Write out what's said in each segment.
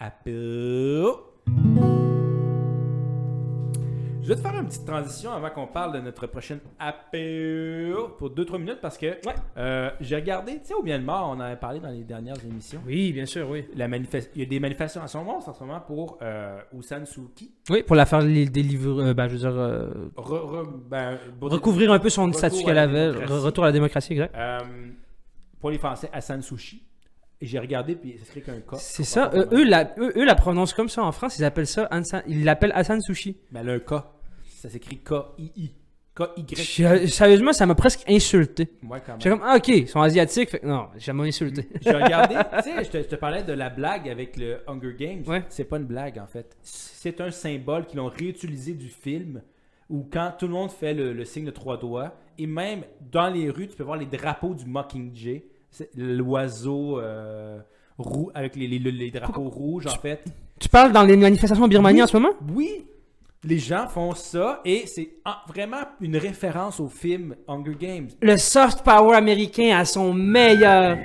Apple. Je vais te faire une petite transition avant qu'on parle de notre prochaine Apple pour 2-3 minutes parce que j'ai regardé, tu sais, au Myanmar, on en avait parlé dans les dernières émissions. Oui, bien sûr, oui. Il y a des manifestations en ce moment pour Aung San Suu Kyi. Oui, pour la faire délivrer, je veux dire, recouvrir un peu son statut qu'elle avait, retour à la démocratie, exact. Pour les Français, Aung Suu Kyi. Et j'ai regardé, puis ça serait qu'un cas. C'est ça. Eux la prononcent comme ça en France. Ils appellent ça ils l'appellent Aung Suu Kyi. Mais elle a un K. Ça s'écrit K-I-I. K-Y. Sérieusement, ça m'a presque insulté. Ouais, quand même. J'étais comme, ok, ils sont asiatiques. Fait que non, j'ai jamais insulté. J'ai regardé, tu sais, je te parlais de la blague avec le Hunger Games. Ouais. C'est pas une blague, en fait. C'est un symbole qu'ils ont réutilisé du film où quand tout le monde fait le signe de 3 doigts, et même dans les rues, tu peux voir les drapeaux du Mockingjay. C'est l'oiseau avec les drapeaux rouges, en fait. Tu parles dans les manifestations en Birmanie en ce moment? Oui! Les gens font ça et c'est vraiment une référence au film Hunger Games. Le soft power américain à son meilleur.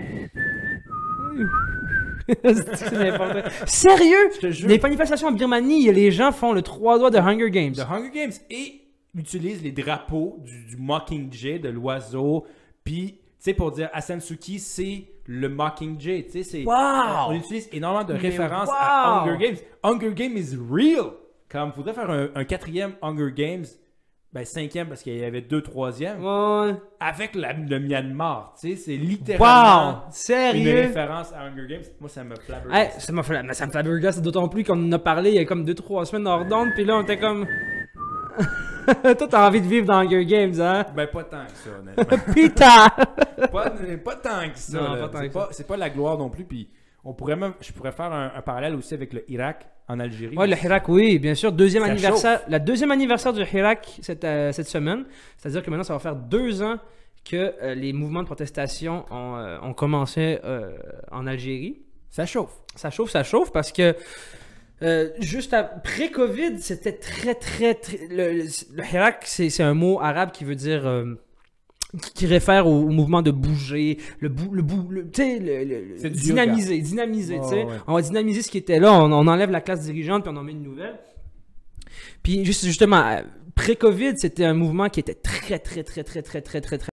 C'est n'importe quoi. Sérieux? Je te jure. Les manifestations en Birmanie, les gens font le 3 doigts de Hunger Games. De Hunger Games et utilisent les drapeaux du Mockingjay, de l'oiseau. Puis, tu sais, pour dire Aung San Suu Kyi, c'est le Mockingjay. Tu sais, c'est. Wow! On utilise énormément de références à Hunger Games. Hunger Games is real! Comme il faudrait faire un 4e Hunger Games, ben 5e parce qu'il y avait 2 3e, Ouais. avec le Myanmar. Tu sais, c'est littéralement Wow! une Sérieux? référence à Hunger Games. Moi, ça me Hey, flabbergasse. ça me flabbergasse d'autant plus qu'on en a parlé il y a comme 2-3 semaines hors d'onde, puis là on était comme. Toi t'as envie de vivre dans Hunger Games, hein? Ben, pas tant que ça, honnêtement. Putain! pas tant que ça. Non, là. pas tant que ça. C'est pas la gloire non plus. Puis je pourrais faire un parallèle aussi avec le Irak en Algérie. Ouais, le Hirak, oui, bien sûr. Deuxième Ça anniversaire, la deuxième anniversaire du Hirak cette semaine. C'est-à-dire que maintenant, ça va faire 2 ans que les mouvements de protestation ont commencé en Algérie. Ça chauffe. Ça chauffe parce que juste après Covid, c'était très. Le Hirak, c'est un mot arabe qui veut dire. Qui réfère au mouvement de bouger, C'est du dynamiser, tu sais. ouais. On va dynamiser ce qui était là, on enlève la classe dirigeante puis on en met une nouvelle. Puis justement, pré-Covid, c'était un mouvement qui était très